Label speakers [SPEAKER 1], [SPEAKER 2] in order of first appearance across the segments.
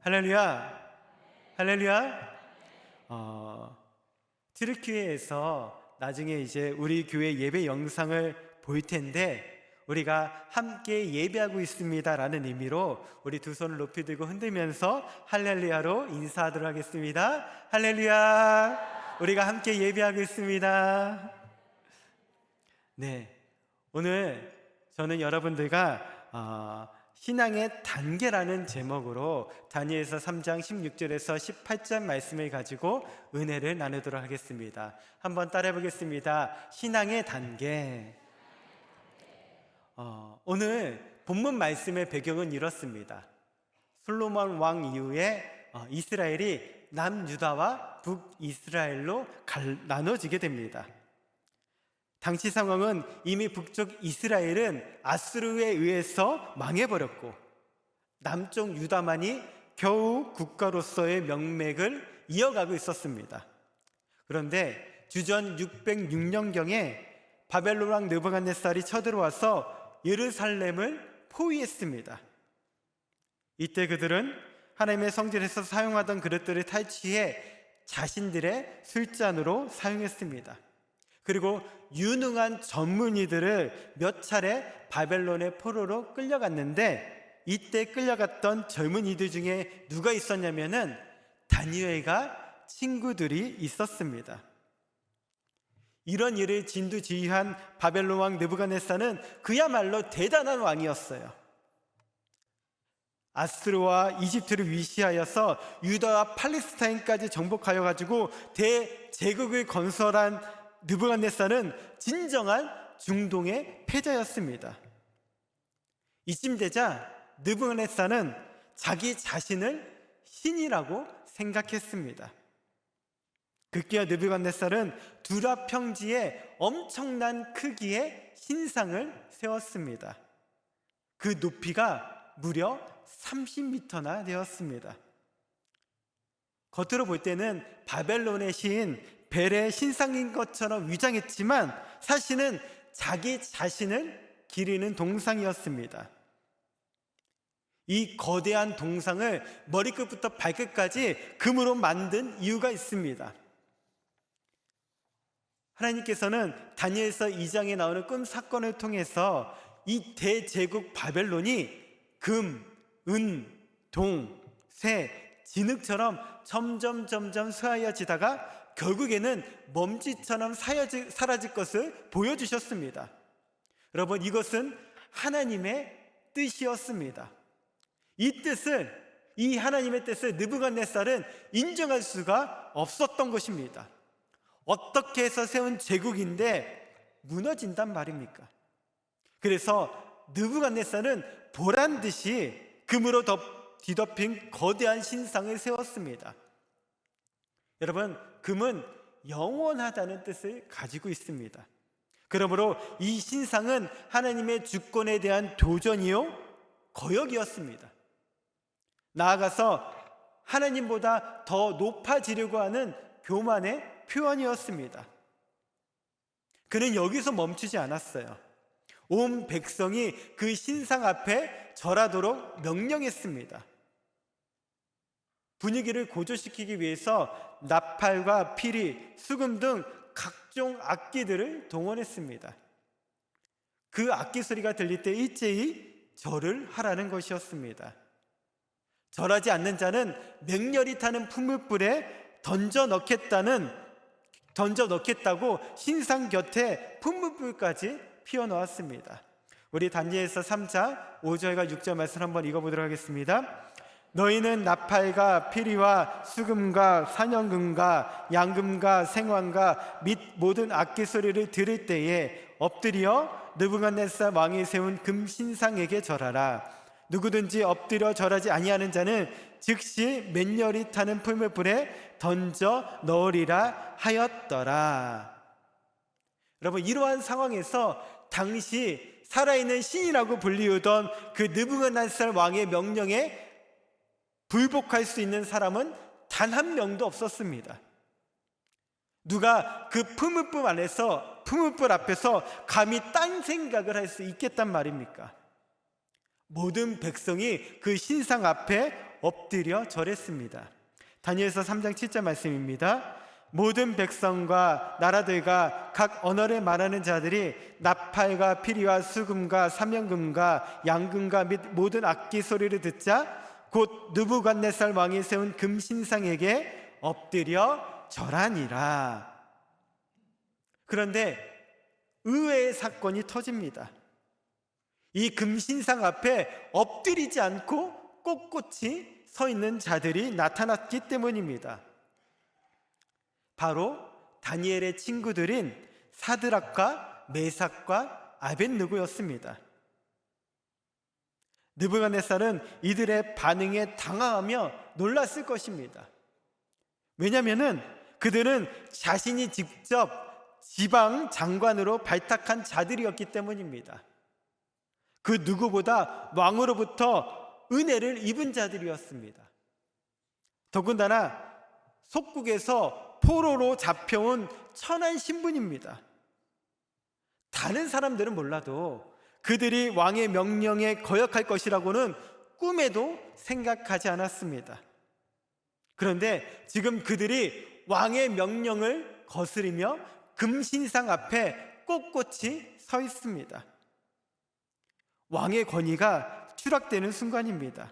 [SPEAKER 1] 할렐루야, 할렐루야. 트르키에서 나중에 이제 우리 교회 예배 영상을 볼 텐데, 우리가 함께 예배하고 있습니다 라는 의미로 우리 두 손을 높이 들고 흔들면서 할렐루야로 인사하도록 하겠습니다. 할렐루야. 우리가 함께 예배하고 있습니다. 네, 오늘 저는 여러분들과 신앙의 단계라는 제목으로 다니엘서 3장 16절에서 18절 말씀을 가지고 은혜를 나누도록 하겠습니다. 한번 따라해 보겠습니다. 신앙의 단계. 오늘 본문 말씀의 배경은 이렇습니다. 솔로몬 왕 이후에 이스라엘이 남유다와 북이스라엘로 나눠지게 됩니다. 당시 상황은 이미 북쪽 이스라엘은 아수르에 의해서 망해버렸고, 남쪽 유다만이 겨우 국가로서의 명맥을 이어가고 있었습니다. 그런데 주전 606년경에 바벨론 왕 느부갓네살이 쳐들어와서 예루살렘을 포위했습니다. 이때 그들은 하나님의 성전에서 사용하던 그릇들을 탈취해 자신들의 술잔으로 사용했습니다. 그리고 유능한 전문의들을 몇 차례 바벨론의 포로로 끌려갔는데, 이때 끌려갔던 젊은이들 중에 누가 있었냐면은 다니엘과 친구들이 있었습니다. 이런 일을 진두지휘한 바벨론 왕 느부갓네살은 그야말로 대단한 왕이었어요. 아수르와 이집트를 위시하여서 유다와 팔레스타인까지 정복하여 가지고 대제국을 건설한 느부갓네살은 진정한 중동의 패자였습니다. 이쯤 되자 느부갓네살은 자기 자신을 신이라고 생각했습니다. 급기야 느부갓네살은 두라 평지에 엄청난 크기의 신상을 세웠습니다. 그 높이가 무려 30m나 되었습니다. 겉으로 볼 때는 바벨론의 신 벨의 신상인 것처럼 위장했지만 사실은 자기 자신을 기리는 동상이었습니다. 이 거대한 동상을 머리끝부터 발끝까지 금으로 만든 이유가 있습니다. 하나님께서는 다니엘서 2장에 나오는 꿈 사건을 통해서 이 대제국 바벨론이 금, 은, 동, 쇠, 진흙처럼 점점 쇠하여지다가 결국에는 먼지처럼 사라질 것을 보여주셨습니다. 여러분, 이것은 하나님의 뜻이었습니다. 이 하나님의 뜻을 느부갓네살은 인정할 수가 없었던 것입니다. 어떻게 해서 세운 제국인데 무너진단 말입니까? 그래서 느부갓네살은 보란 듯이 금으로 뒤덮인 거대한 신상을 세웠습니다. 여러분, 금은 영원하다는 뜻을 가지고 있습니다. 그러므로 이 신상은 하나님의 주권에 대한 도전이요 거역이었습니다. 나아가서 하나님보다 더 높아지려고 하는 교만의 표현이었습니다. 그는 여기서 멈추지 않았어요. 온 백성이 그 신상 앞에 절하도록 명령했습니다. 분위기를 고조시키기 위해서 나팔과 피리, 수금 등 각종 악기들을 동원했습니다. 그 악기 소리가 들릴 때 일제히 절을 하라는 것이었습니다. 절하지 않는 자는 맹렬히 타는 풀무불에 던져 넣겠다고 신상 곁에 풀무불까지 피워놓았습니다. 우리 다니엘서 3장 5절과 6절 말씀 한번 읽어보도록 하겠습니다. 너희는 나팔과 피리와 수금과 사냥금과 양금과 생황과 및 모든 악기 소리를 들을 때에 엎드려 느부갓네살 왕이 세운 금 신상에게 절하라. 누구든지 엎드려 절하지 아니하는 자는 즉시 맹렬히 타는 풀무불에 던져 넣으리라 하였더라. 여러분, 이러한 상황에서 당시 살아있는 신이라고 불리우던 그 느부갓네살 왕의 명령에 불복할 수 있는 사람은 단 한 명도 없었습니다. 누가 그 풀무불 앞에서 감히 딴 생각을 할 수 있겠단 말입니까? 모든 백성이 그 신상 앞에 엎드려 절했습니다. 다니엘서 3장 7절 말씀입니다. 모든 백성과 나라들과 각 언어를 말하는 자들이 나팔과 피리와 수금과 사명금과 양금과 및 모든 악기 소리를 듣자 곧 느부갓네살 왕이 세운 금신상에게 엎드려 절하니라. 그런데 의외의 사건이 터집니다. 이 금신상 앞에 엎드리지 않고 꼿꼿이 서 있는 자들이 나타났기 때문입니다. 바로 다니엘의 친구들인 사드락과 메삭과 아벳느고였습니다. 느부갓네살은 이들의 반응에 당황하며 놀랐을 것입니다. 왜냐하면 그들은 자신이 직접 지방 장관으로 발탁한 자들이었기 때문입니다. 그 누구보다 왕으로부터 은혜를 입은 자들이었습니다. 더군다나 속국에서 포로로 잡혀온 천한 신분입니다. 다른 사람들은 몰라도 그들이 왕의 명령에 거역할 것이라고는 꿈에도 생각하지 않았습니다. 그런데 지금 그들이 왕의 명령을 거스르며 금신상 앞에 꼿꼿이 서 있습니다. 왕의 권위가 추락되는 순간입니다.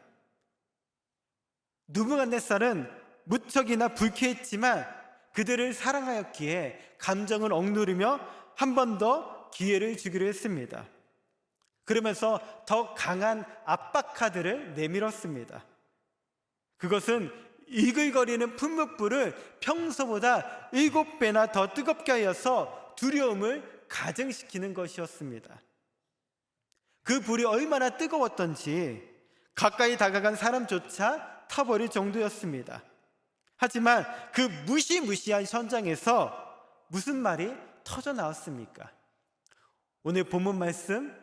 [SPEAKER 1] 느부갓네살은 무척이나 불쾌했지만 그들을 사랑하였기에 감정을 억누르며 한 번 더 기회를 주기로 했습니다. 그러면서 더 강한 압박 카드를 내밀었습니다. 그것은 이글거리는 풀무불을 평소보다 7배나 더 뜨겁게 하여서 두려움을 가증시키는 것이었습니다. 그 불이 얼마나 뜨거웠던지 가까이 다가간 사람조차 타버릴 정도였습니다. 하지만 그 무시무시한 현장에서 무슨 말이 터져 나왔습니까? 오늘 본문 말씀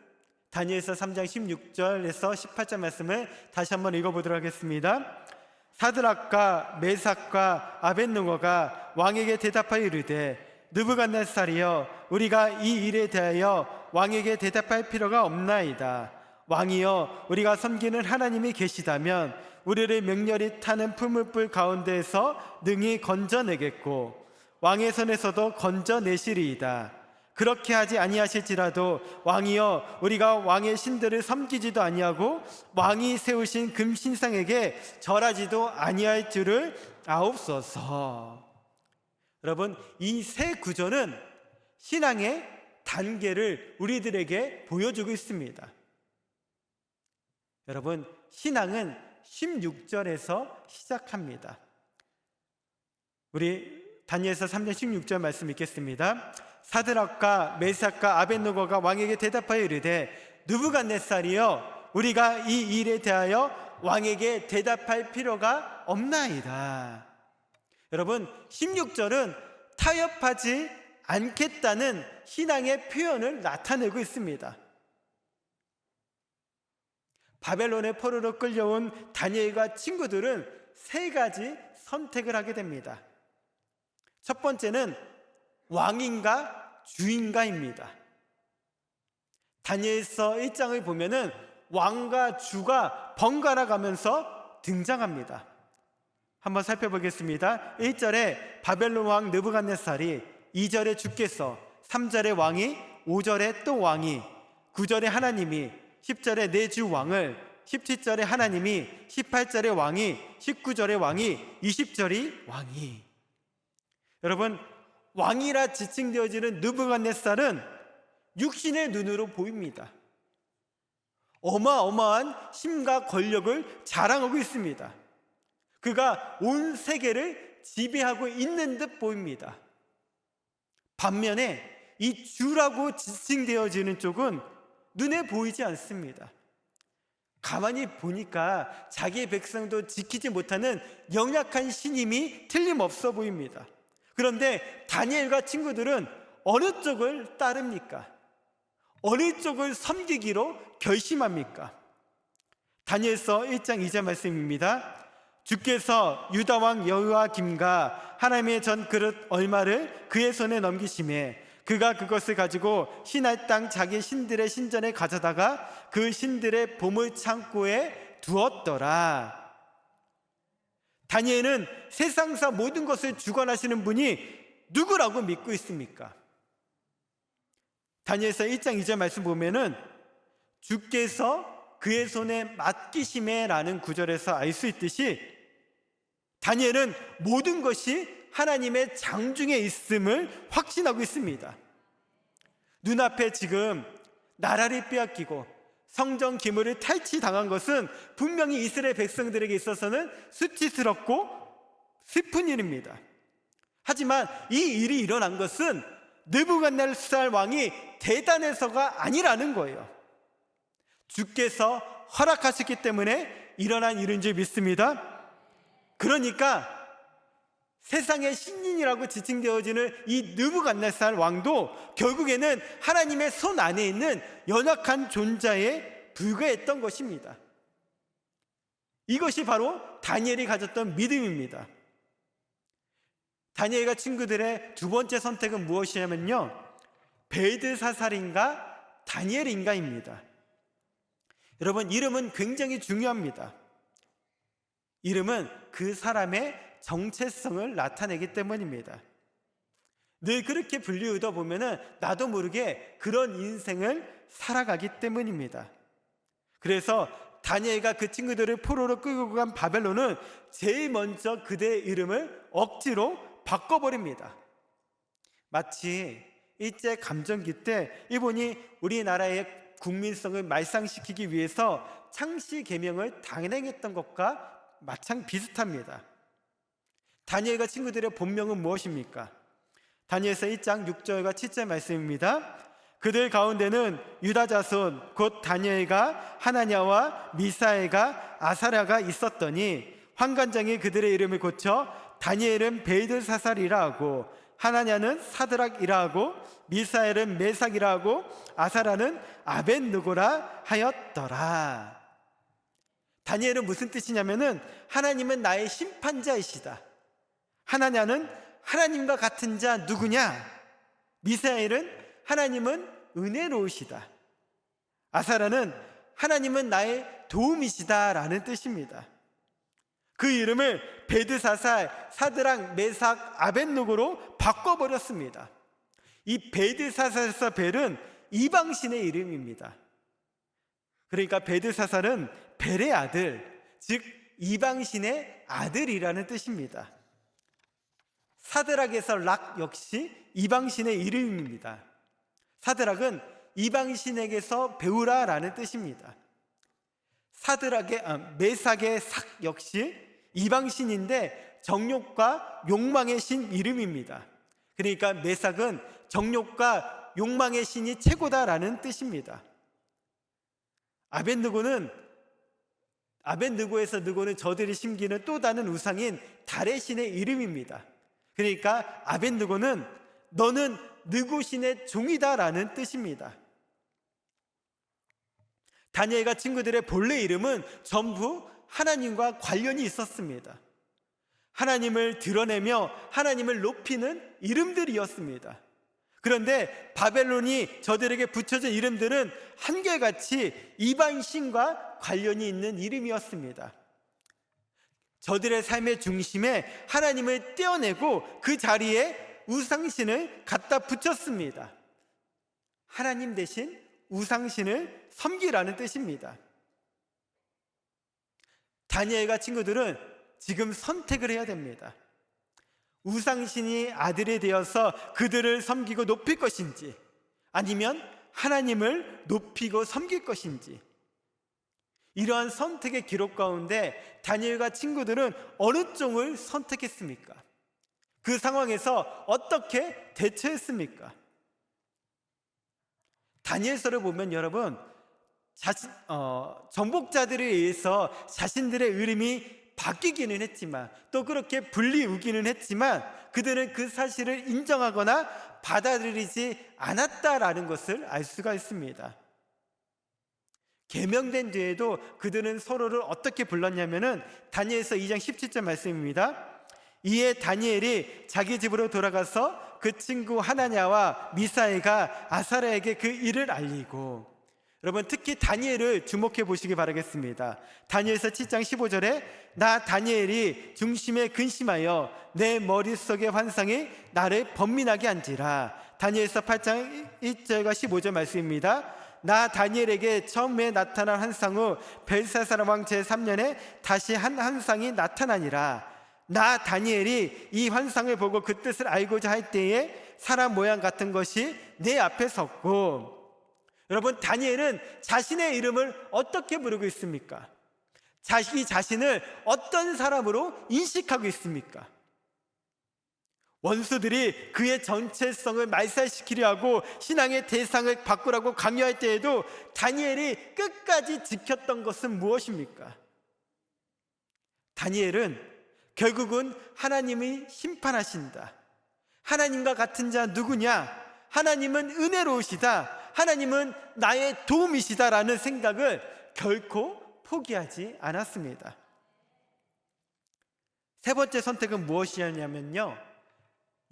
[SPEAKER 1] 다니엘서 3장 16절에서 18절 말씀을 다시 한번 읽어보도록 하겠습니다. 사드락과 메삭과 아벳느고가 왕에게 대답하여 이르되 느부갓네살이여 우리가 이 일에 대하여 왕에게 대답할 필요가 없나이다. 왕이여 우리가 섬기는 하나님이 계시다면 우리를 맹렬히 타는 풀무불 가운데에서 능히 건져내겠고 왕의 손에서도 건져내시리이다. 그렇게 하지 아니하실지라도 왕이여 우리가 왕의 신들을 섬기지도 아니하고 왕이 세우신 금신상에게 절하지도 아니할 줄을 아옵소서. 여러분, 이 세 구절은 신앙의 단계를 우리들에게 보여주고 있습니다. 여러분, 신앙은 16절에서 시작합니다. 우리 다니엘서 3장 16절 말씀 읽겠습니다. 사드락과 메삭과 아벳느고가 왕에게 대답하여 이르되 느부갓네살이여 우리가 이 일에 대하여 왕에게 대답할 필요가 없나이다. 여러분, 16절은 타협하지 않겠다는 신앙의 표현을 나타내고 있습니다. 바벨론의 포로로 끌려온 다니엘과 친구들은 세 가지 선택을 하게 됩니다. 첫 번째는 왕인가 주인가입니다. 다니엘서 1장을 보면은 왕과 주가 번갈아 가면서 등장합니다. 한번 살펴보겠습니다. 1절에 바벨론 왕 느부갓네살이, 2절에 주께서, 3절에 왕이, 5절에 또 왕이, 9절에 하나님이, 10절에 내 주 왕을, 17절에 하나님이, 18절에 왕이, 19절에 왕이, 20절이 왕이. 여러분, 왕이라 지칭되어지는 느부갓네살은 육신의 눈으로 보입니다. 어마어마한 힘과 권력을 자랑하고 있습니다. 그가 온 세계를 지배하고 있는 듯 보입니다. 반면에 이 주라고 지칭되어지는 쪽은 눈에 보이지 않습니다. 가만히 보니까 자기의 백성도 지키지 못하는 연약한 신임이 틀림없어 보입니다. 그런데 다니엘과 친구들은 어느 쪽을 따릅니까? 어느 쪽을 섬기기로 결심합니까? 다니엘서 1장 2절 말씀입니다. 주께서 유다왕 여호야김과 하나님의 전 그릇 얼마를 그의 손에 넘기심에 그가 그것을 가지고 신할 땅 자기 신들의 신전에 가져다가 그 신들의 보물 창고에 두었더라. 다니엘은 세상사 모든 것을 주관하시는 분이 누구라고 믿고 있습니까? 다니엘서 1장 2절 말씀 보면은 주께서 그의 손에 맡기심에 라는 구절에서 알 수 있듯이 다니엘은 모든 것이 하나님의 장중에 있음을 확신하고 있습니다. 눈앞에 지금 나라를 빼앗기고 성전 기물을 탈취당한 것은 분명히 이스라엘 백성들에게 있어서는 수치스럽고 슬픈 일입니다. 하지만 이 일이 일어난 것은 느부갓네살 왕이 대단해서가 아니라는 거예요. 주께서 허락하셨기 때문에 일어난 일인 줄 믿습니다. 그러니까 세상의 신인이라고 지칭되어지는 이 느부갓네살 왕도 결국에는 하나님의 손 안에 있는 연약한 존재에 불과했던 것입니다. 이것이 바로 다니엘이 가졌던 믿음입니다. 다니엘과 친구들의 두 번째 선택은 무엇이냐면요, 벨드사살인가 다니엘인가입니다. 여러분, 이름은 굉장히 중요합니다. 이름은 그 사람의 정체성을 나타내기 때문입니다. 늘 그렇게 불리우다 보면은 나도 모르게 그런 인생을 살아가기 때문입니다. 그래서 다니엘과 그 친구들을 포로로 끌고 간 바벨론은 제일 먼저 그들의 이름을 억지로 바꿔버립니다. 마치 일제 감정기 때 일본이 우리나라의 국민성을 말상시키기 위해서 창씨 계명을 단행했던 것과 비슷합니다. 다니엘과 친구들의 본명은 무엇입니까? 다니엘서 1장 6절과 7절 말씀입니다. 그들 가운데는 유다 자손 곧 다니엘과 하나냐와 미사엘과 아사랴가 있었더니 환관장이 그들의 이름을 고쳐 다니엘은 벨드사살이라 하고 하나냐는 사드락이라 하고 미사엘은 메삭이라 하고 아사랴는 아벳느고라 하였더라. 다니엘은 무슨 뜻이냐면은 하나님은 나의 심판자이시다. 하나냐는 하나님과 같은 자 누구냐? 미사엘은 하나님은 은혜로우시다. 아사랴는 하나님은 나의 도움이시다 라는 뜻입니다. 그 이름을 벨드사살, 사드락, 메삭, 아벳느고로 바꿔버렸습니다. 이 벨드사살에서 벨은 이방신의 이름입니다. 그러니까 벨드사살은 벨의 아들, 즉 이방신의 아들이라는 뜻입니다. 사드락에서 락 역시 이방신의 이름입니다. 사드락은 이방신에게서 배우라라는 뜻입니다. 메삭의 삭 역시 이방신인데 정욕과 욕망의 신 이름입니다. 그러니까 메삭은 정욕과 욕망의 신이 최고다라는 뜻입니다. 아벳느고에서 느고는 저들이 심기는 또 다른 우상인 달의 신의 이름입니다. 그러니까 아벳느고는 너는 느고신의 종이다라는 뜻입니다. 다니엘과 친구들의 본래 이름은 전부 하나님과 관련이 있었습니다. 하나님을 드러내며 하나님을 높이는 이름들이었습니다. 그런데 바벨론이 저들에게 붙여진 이름들은 한결같이 이방신과 관련이 있는 이름이었습니다. 저들의 삶의 중심에 하나님을 떼어내고 그 자리에 우상신을 갖다 붙였습니다. 하나님 대신 우상신을 섬기라는 뜻입니다. 다니엘과 친구들은 지금 선택을 해야 됩니다. 우상신이 아들이 되어서 그들을 섬기고 높일 것인지, 아니면 하나님을 높이고 섬길 것인지. 이러한 선택의 기록 가운데 다니엘과 친구들은 어느 쪽을 선택했습니까? 그 상황에서 어떻게 대처했습니까? 다니엘서를 보면 여러분, 정복자들에 의해서 자신들의 이름이 바뀌기는 했지만, 또 그렇게 불리우기는 했지만, 그들은 그 사실을 인정하거나 받아들이지 않았다라는 것을 알 수가 있습니다. 계명된 뒤에도 그들은 서로를 어떻게 불렀냐면은 다니엘서 2장 17절 말씀입니다. 이에 다니엘이 자기 집으로 돌아가서 그 친구 하나냐와 미사엘과 아사랴에게 그 일을 알리고 여러분, 특히 다니엘을 주목해 보시기 바라겠습니다. 다니엘서 7장 15절에 나 다니엘이 중심에 근심하여 내 머릿속의 환상이 나를 번민하게 한지라. 다니엘서 8장 1절과 15절 말씀입니다. 나 다니엘에게 처음에 나타난 환상 후 벨사살 왕 제3년에 다시 한 환상이 나타나니라. 나 다니엘이 이 환상을 보고 그 뜻을 알고자 할 때에 사람 모양 같은 것이 내 앞에 섰고. 여러분, 다니엘은 자신의 이름을 어떻게 부르고 있습니까? 자기 자신을 어떤 사람으로 인식하고 있습니까? 원수들이 그의 정체성을 말살시키려 하고 신앙의 대상을 바꾸라고 강요할 때에도 다니엘이 끝까지 지켰던 것은 무엇입니까? 다니엘은 결국은 하나님이 심판하신다, 하나님과 같은 자 누구냐, 하나님은 은혜로우시다, 하나님은 나의 도움이시다라는 생각을 결코 포기하지 않았습니다. 세 번째 선택은 무엇이었냐면요,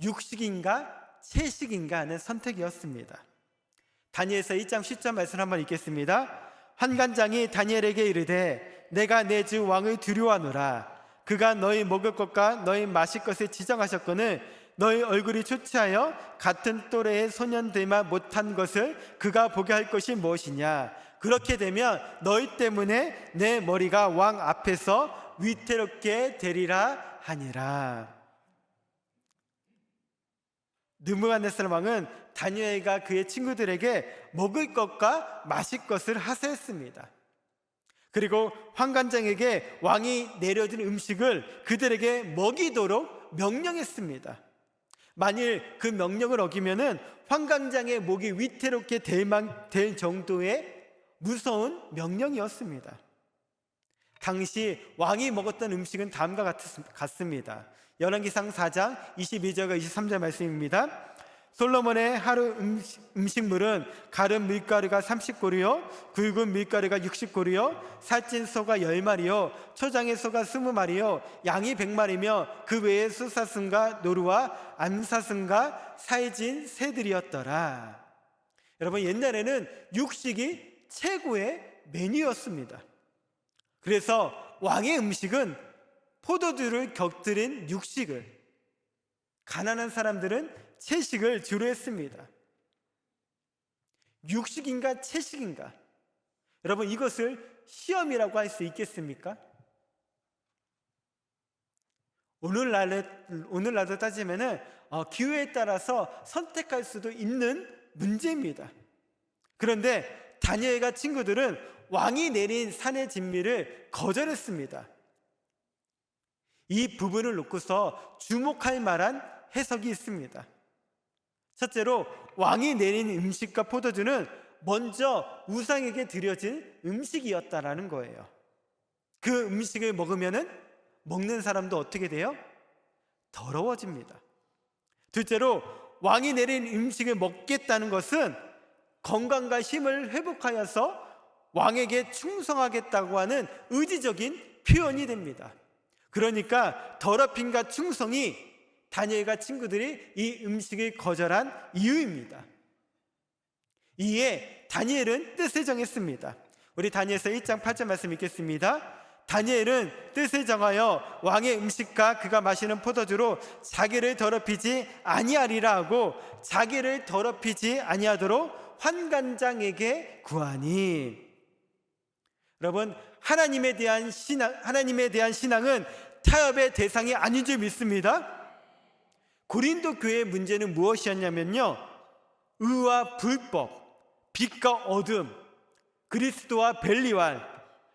[SPEAKER 1] 육식인가 채식인가 하는 선택이었습니다. 다니엘서 1장 10절 말씀 한번 읽겠습니다. 환관장이 다니엘에게 이르되 내가 내 주 왕을 두려워하노라. 그가 너희 먹을 것과 너희 마실 것을 지정하셨거늘 너희 얼굴이 초췌하여 같은 또래의 소년들만 못한 것을 그가 보게 할 것이 무엇이냐. 그렇게 되면 너희 때문에 내 머리가 왕 앞에서 위태롭게 되리라 하니라. 느부갓네살 왕은 다니엘과 그의 친구들에게 먹을 것과 마실 것을 하사했습니다. 그리고 환관장에게 왕이 내려준 음식을 그들에게 먹이도록 명령했습니다. 만일 그 명령을 어기면은 환관장의 목이 위태롭게 될 정도의 무서운 명령이었습니다. 당시 왕이 먹었던 음식은 다음과 같습니다. 열왕기상 4장 22절과 23절 말씀입니다. 솔로몬의 하루 음식물은 가른 밀가루가 30고리요, 굵은 밀가루가 60고리요, 살찐 소가 10마리요, 초장의 소가 20마리요, 양이 100마리며 그 외에 숫사슴과 노루와 암사슴과 살진 새들이었더라. 여러분, 옛날에는 육식이 최고의 메뉴였습니다. 그래서 왕의 음식은 포도주를 곁들인 육식을, 가난한 사람들은 채식을 주로 했습니다. 육식인가 채식인가? 여러분, 이것을 시험이라고 할 수 있겠습니까? 오늘날로 따지면은 기회에 따라서 선택할 수도 있는 문제입니다. 그런데 다니엘과 친구들은 왕이 내린 산의 진미를 거절했습니다. 이 부분을 놓고서 주목할 만한 해석이 있습니다. 첫째로, 왕이 내린 음식과 포도주는 먼저 우상에게 드려진 음식이었다라는 거예요. 그 음식을 먹으면은 먹는 사람도 어떻게 돼요? 더러워집니다. 둘째로, 왕이 내린 음식을 먹겠다는 것은 건강과 힘을 회복하여서 왕에게 충성하겠다고 하는 의지적인 표현이 됩니다. 그러니까 더럽힘과 충성이 다니엘과 친구들이 이 음식을 거절한 이유입니다. 이에 다니엘은 뜻을 정했습니다. 우리 다니엘서 1장 8절 말씀 읽겠습니다. 다니엘은 뜻을 정하여 왕의 음식과 그가 마시는 포도주로 자기를 더럽히지 아니하리라 하고 자기를 더럽히지 아니하도록 환관장에게 구하니. 여러분, 하나님에 대한 신앙은 타협의 대상이 아닌 줄 믿습니다. 고린도 교회의 문제는 무엇이었냐면요, 의와 불법, 빛과 어둠, 그리스도와 벨리알,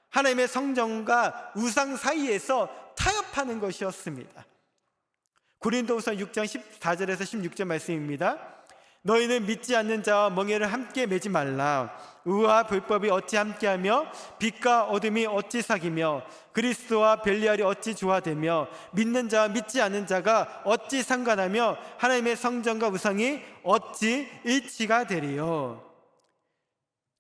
[SPEAKER 1] 하나님의 성전과 우상 사이에서 타협하는 것이었습니다. 고린도후서 6장 14절에서 16절 말씀입니다. 너희는 믿지 않는 자와 멍에를 함께 매지 말라. 의와 불법이 어찌 함께하며 빛과 어둠이 어찌 사귀며 그리스도와 벨리알이 어찌 조화되며 믿는 자와 믿지 않는 자가 어찌 상관하며 하나님의 성전과 우상이 어찌 일치가 되리요.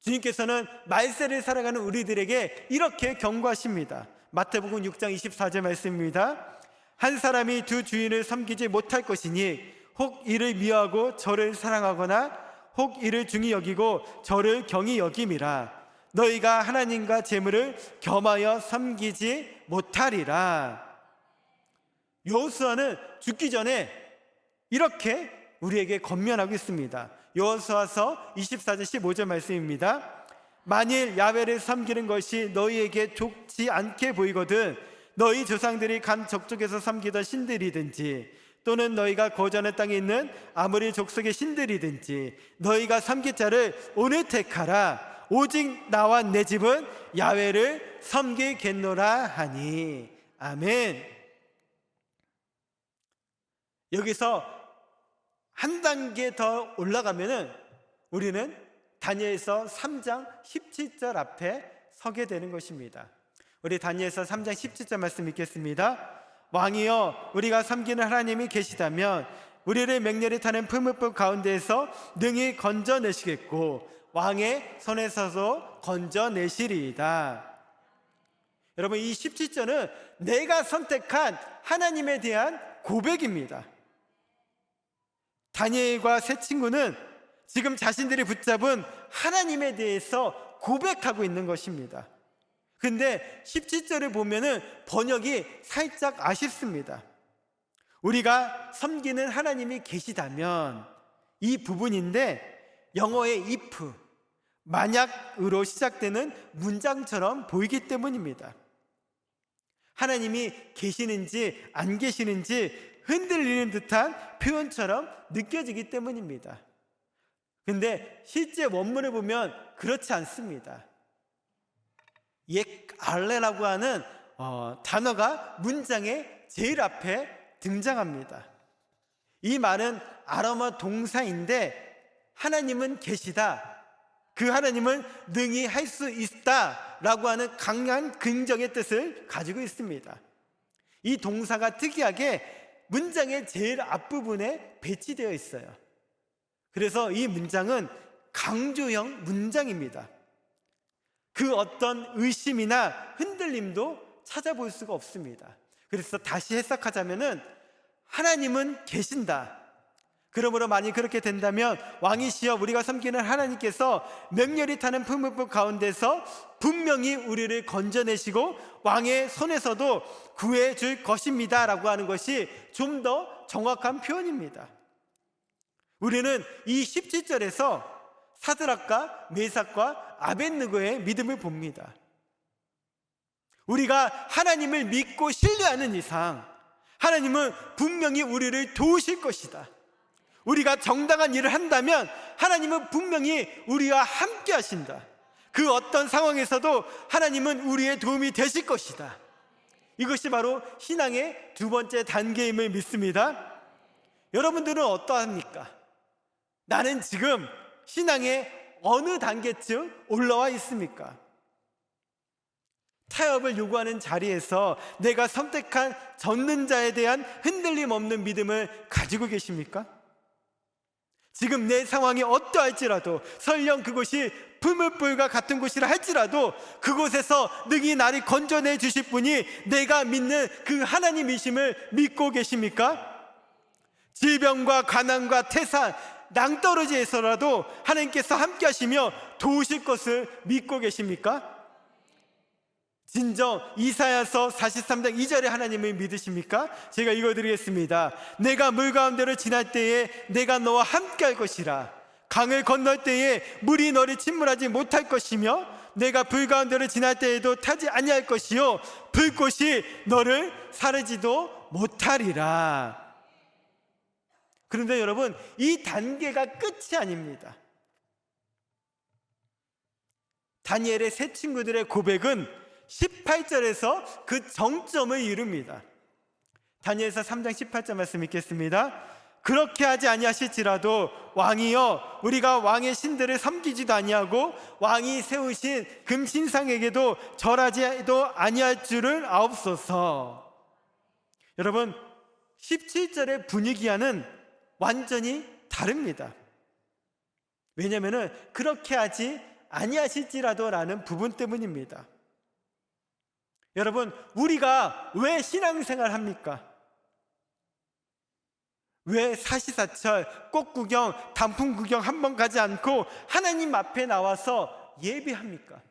[SPEAKER 1] 주님께서는 말세를 살아가는 우리들에게 이렇게 경고하십니다. 마태복음 6장 24절 말씀입니다. 한 사람이 두 주인을 섬기지 못할 것이니 혹 이를 미워하고 저를 사랑하거나 혹 이를 중히 여기고 저를 경히 여김이라. 너희가 하나님과 재물을 겸하여 섬기지 못하리라. 여호수아는 죽기 전에 이렇게 우리에게 권면하고 있습니다. 여호수아서 24장 15절 말씀입니다. 만일 야훼를 섬기는 것이 너희에게 좋지 않게 보이거든 너희 조상들이 간 적족에서 섬기던 신들이든지 또는 너희가 거주하는 땅에 있는 아무리 족속의 신들이든지 너희가 섬길 자를 오늘 택하라. 오직 나와 내 집은 야훼를 섬기겠노라 하니. 아멘. 여기서 한 단계 더 올라가면은 우리는 다니엘서 3장 17절 앞에 서게 되는 것입니다. 우리 다니엘서 3장 17절 말씀 읽겠습니다. 왕이여, 우리가 섬기는 하나님이 계시다면 우리를 맹렬히 타는 풀무불 가운데에서 능히 건져내시겠고 왕의 손에서도 건져내시리이다. 여러분, 이 17절은 내가 선택한 하나님에 대한 고백입니다. 다니엘과 세 친구는 지금 자신들이 붙잡은 하나님에 대해서 고백하고 있는 것입니다. 근데 17절을 보면은 번역이 살짝 아쉽습니다. 우리가 섬기는 하나님이 계시다면, 이 부분인데 영어의 if, 만약으로 시작되는 문장처럼 보이기 때문입니다. 하나님이 계시는지 안 계시는지 흔들리는 듯한 표현처럼 느껴지기 때문입니다. 근데 실제 원문을 보면 그렇지 않습니다. 알레라고 하는 단어가 문장의 제일 앞에 등장합니다. 이 말은 아람어 동사인데 하나님은 계시다, 그 하나님은 능히 할 수 있다 라고 하는 강한 긍정의 뜻을 가지고 있습니다. 이 동사가 특이하게 문장의 제일 앞부분에 배치되어 있어요. 그래서 이 문장은 강조형 문장입니다. 그 어떤 의심이나 흔들림도 찾아볼 수가 없습니다. 그래서 다시 해석하자면은 하나님은 계신다. 그러므로 만약 그렇게 된다면 왕이시여, 우리가 섬기는 하나님께서 맹렬히 타는 풀무불 가운데서 분명히 우리를 건져내시고 왕의 손에서도 구해줄 것입니다 라고 하는 것이 좀 더 정확한 표현입니다. 우리는 이 17절에서 사드락과 메삭과 아벳느고의 믿음을 봅니다. 우리가 하나님을 믿고 신뢰하는 이상 하나님은 분명히 우리를 도우실 것이다. 우리가 정당한 일을 한다면 하나님은 분명히 우리와 함께 하신다. 그 어떤 상황에서도 하나님은 우리의 도움이 되실 것이다. 이것이 바로 신앙의 두 번째 단계임을 믿습니다. 여러분들은 어떠합니까? 나는 지금 신앙의 어느 단계쯤 올라와 있습니까? 타협을 요구하는 자리에서 내가 선택한 젖는 자에 대한 흔들림 없는 믿음을 가지고 계십니까? 지금 내 상황이 어떠할지라도, 설령 그곳이 풀무불과 같은 곳이라 할지라도 그곳에서 능히 나를 건져내 주실 분이 내가 믿는 그 하나님이심을 믿고 계십니까? 질병과 가난과 태산, 낭떠러지에서라도 하나님께서 함께 하시며 도우실 것을 믿고 계십니까? 진정 이사야서 43장 2절에 하나님을 믿으십니까? 제가 읽어드리겠습니다. 내가 물 가운데로 지날 때에 내가 너와 함께 할 것이라. 강을 건널 때에 물이 너를 침몰하지 못할 것이며 내가 불 가운데로 지날 때에도 타지 아니할 것이요 불꽃이 너를 사르지도 못하리라. 그런데 여러분, 이 단계가 끝이 아닙니다. 다니엘의 세 친구들의 고백은 18절에서 그 정점을 이룹니다. 다니엘서 3장 18절 말씀 읽겠습니다. 그렇게 하지 아니하실지라도 왕이여, 우리가 왕의 신들을 섬기지도 아니하고 왕이 세우신 금신상에게도 절하지도 아니할 줄을 아옵소서. 여러분, 17절의 분위기와는 완전히 다릅니다. 왜냐하면 그렇게 하지 아니하실지라도 라는 부분 때문입니다. 여러분, 우리가 왜 신앙생활 합니까? 왜 사시사철 꽃 구경, 단풍 구경 한 번 가지 않고 하나님 앞에 나와서 예배합니까?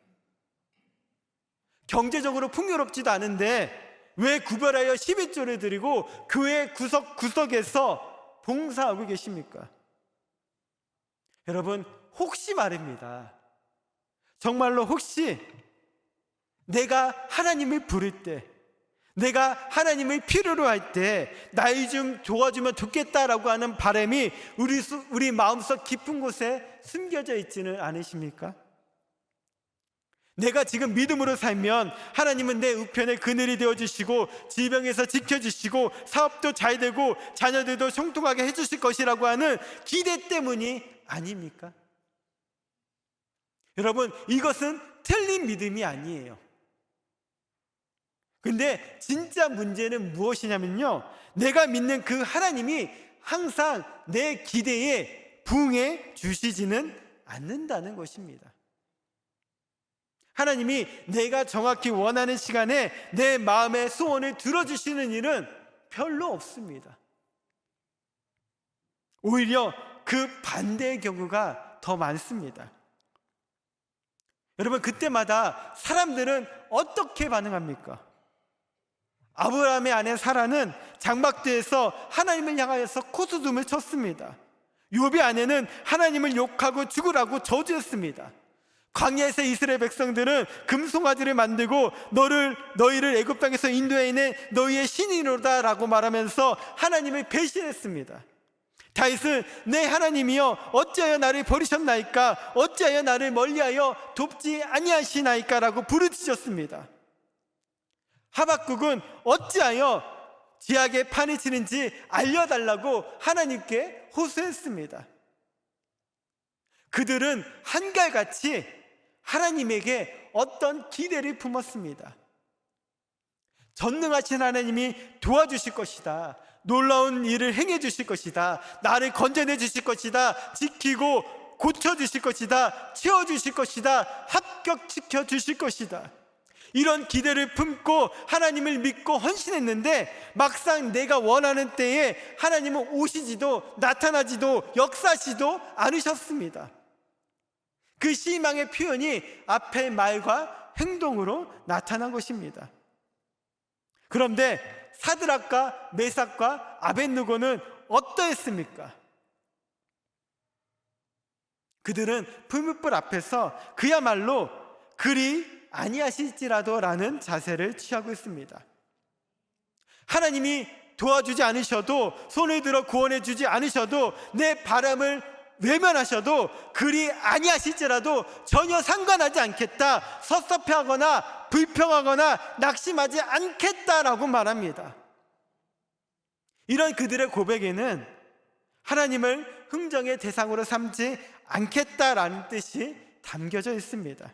[SPEAKER 1] 경제적으로 풍요롭지도 않은데 왜 구별하여 11조를 드리고 교회 구석구석에서 봉사하고 계십니까? 여러분, 혹시 말입니다. 정말로 혹시 내가 하나님을 부를 때, 내가 하나님을 필요로 할 때 나이 좀 도와주면 좋겠다라고 하는 바람이 우리 마음속 깊은 곳에 숨겨져 있지는 않으십니까? 내가 지금 믿음으로 살면 하나님은 내 우편에 그늘이 되어주시고 질병에서 지켜주시고 사업도 잘 되고 자녀들도 형통하게 해주실 것이라고 하는 기대 때문이 아닙니까? 여러분, 이것은 틀린 믿음이 아니에요. 근데 진짜 문제는 무엇이냐면요, 내가 믿는 그 하나님이 항상 내 기대에 부응해 주시지는 않는다는 것입니다. 하나님이 내가 정확히 원하는 시간에 내 마음의 소원을 들어주시는 일은 별로 없습니다. 오히려 그 반대의 경우가 더 많습니다. 여러분, 그때마다 사람들은 어떻게 반응합니까? 아브라함의 아내 사라는 장막대에서 하나님을 향하여서 코수둠을 쳤습니다. 욥의 아내는 하나님을 욕하고 죽으라고 저주했습니다. 광야에서 이스라엘 백성들은 금송아지를 만들고 너희를 애굽 땅에서 인도해낸 너희의 신이로다 라고 말하면서 하나님을 배신했습니다. 다윗은 내 하나님이여 어찌하여 나를 버리셨나이까, 어찌하여 나를 멀리하여 돕지 아니하시나이까 라고 부르짖었습니다. 하박국은 어찌하여 지하에 판이 치는지 알려달라고 하나님께 호소했습니다. 그들은 한결같이 하나님에게 어떤 기대를 품었습니다. 전능하신 하나님이 도와주실 것이다, 놀라운 일을 행해 주실 것이다, 나를 건져내 주실 것이다, 지키고 고쳐주실 것이다, 채워주실 것이다, 합격시켜 주실 것이다, 이런 기대를 품고 하나님을 믿고 헌신했는데 막상 내가 원하는 때에 하나님은 오시지도 나타나지도 역사하지도 않으셨습니다. 그 실망의 표현이 앞의 말과 행동으로 나타난 것입니다. 그런데 사드락과 메삭과 아벳느고는 어떠했습니까? 그들은 풀무불 앞에서 그야말로 그리 아니하실지라도 라는 자세를 취하고 있습니다. 하나님이 도와주지 않으셔도, 손을 들어 구원해 주지 않으셔도, 내 바람을 외면하셔도 그리 아니하실지라도 전혀 상관하지 않겠다, 섭섭해하거나 불평하거나 낙심하지 않겠다라고 말합니다. 이런 그들의 고백에는 하나님을 흥정의 대상으로 삼지 않겠다라는 뜻이 담겨져 있습니다.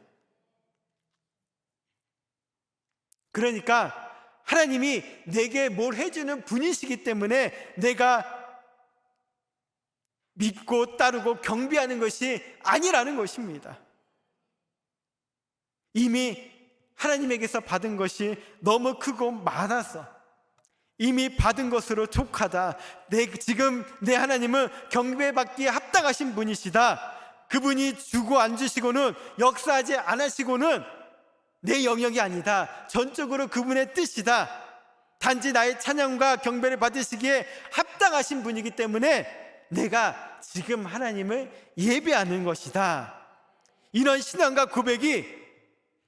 [SPEAKER 1] 그러니까 하나님이 내게 뭘 해주는 분이시기 때문에 내가 믿고 따르고 경배하는 것이 아니라는 것입니다. 이미 하나님에게서 받은 것이 너무 크고 많아서 이미 받은 것으로 족하다, 지금 내 하나님은 경배받기에 합당하신 분이시다, 그분이 주고 안 주시고는 역사하지 않으시고는 내 영역이 아니다, 전적으로 그분의 뜻이다, 단지 나의 찬양과 경배를 받으시기에 합당하신 분이기 때문에 내가 지금 하나님을 예배하는 것이다, 이런 신앙과 고백이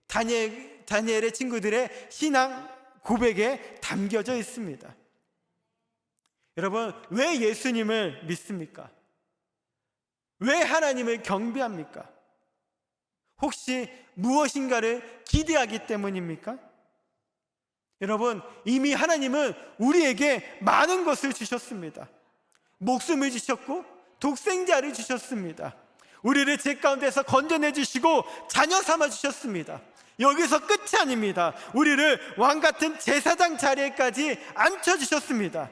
[SPEAKER 1] 다니엘의 친구들의 신앙 고백에 담겨져 있습니다. 여러분, 왜 예수님을 믿습니까? 왜 하나님을 경배합니까? 혹시 무엇인가를 기대하기 때문입니까? 여러분, 이미 하나님은 우리에게 많은 것을 주셨습니다. 목숨을 주셨고 독생자를 주셨습니다. 우리를 죄 가운데서 건져내 주시고 자녀 삼아 주셨습니다. 여기서 끝이 아닙니다. 우리를 왕같은 제사장 자리에까지 앉혀주셨습니다.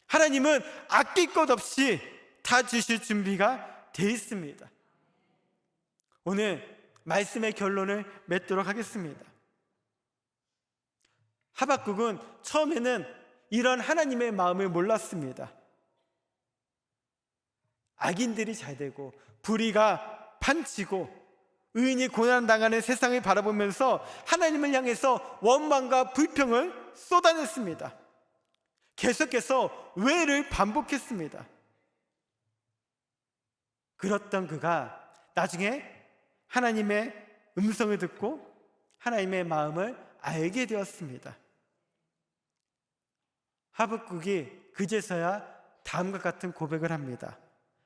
[SPEAKER 1] 하나님은 아낄 것 없이 다 주실 준비가 돼 있습니다. 오늘 말씀의 결론을 맺도록 하겠습니다. 하박국은 처음에는 이런 하나님의 마음을 몰랐습니다. 악인들이 잘 되고 불의가 판치고 의인이 고난당하는 세상을 바라보면서 하나님을 향해서 원망과 불평을 쏟아냈습니다. 계속해서 왜를 반복했습니다. 그렇던 그가 나중에 하나님의 음성을 듣고 하나님의 마음을 알게 되었습니다. 하박국이 그제서야 다음과 같은 고백을 합니다.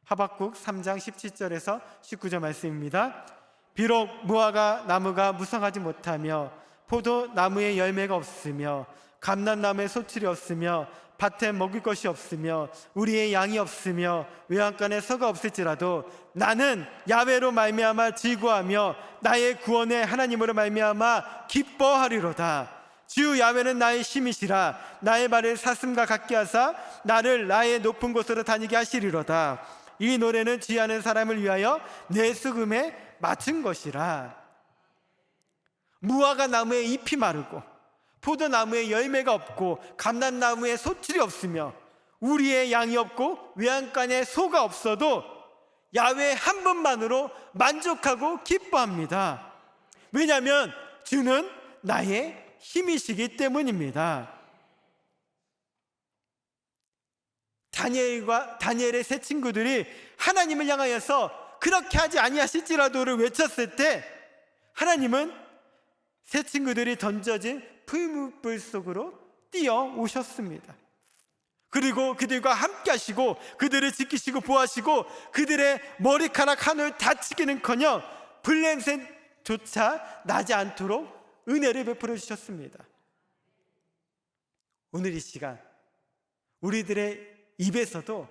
[SPEAKER 1] 하박국 3장 17절에서 19절 말씀입니다. 비록 무화과 나무가 무성하지 못하며 포도나무에 열매가 없으며 감람나무에 소출이 없으며 밭에 먹을 것이 없으며 우리의 양이 없으며 외양간에 서가 없을지라도 나는 야훼로 말미암아 즐거워하며 나의 구원의 하나님으로 말미암아 기뻐하리로다. 주 야훼는 나의 힘이시라. 나의 발을 사슴과 같게 하사 나를 나의 높은 곳으로 다니게 하시리로다. 이 노래는 지혜하는 사람을 위하여 내 수금에 맞춘 것이라. 무화과 나무에 잎이 마르고 포도나무에 열매가 없고 감람나무에 소출이 없으며 우리의 양이 없고 외양간에 소가 없어도 야훼 한 분만으로 만족하고 기뻐합니다. 왜냐하면 주는 나의 힘이시기 때문입니다. 다니엘의 세 친구들이 하나님을 향하여서 그렇게 하지 아니하실지라도를 외쳤을 때 하나님은 세 친구들이 던져진 풀무불 속으로 뛰어오셨습니다. 그리고 그들과 함께 하시고 그들을 지키시고 보호하시고 그들의 머리카락 하늘 다치기는커녕 불냄새조차 나지 않도록 은혜를 베풀어 주셨습니다. 오늘 이 시간 우리들의 입에서도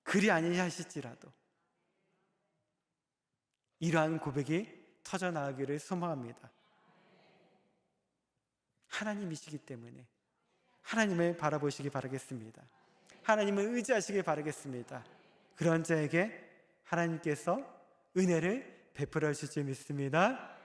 [SPEAKER 1] 그리 아니하실지라도 이러한 고백이 터져나가기를 소망합니다. 하나님이시기 때문에 하나님을 바라보시기 바라겠습니다. 하나님을 의지하시기 바라겠습니다. 그런 자에게 하나님께서 은혜를 베풀어 주실 줄 믿습니다.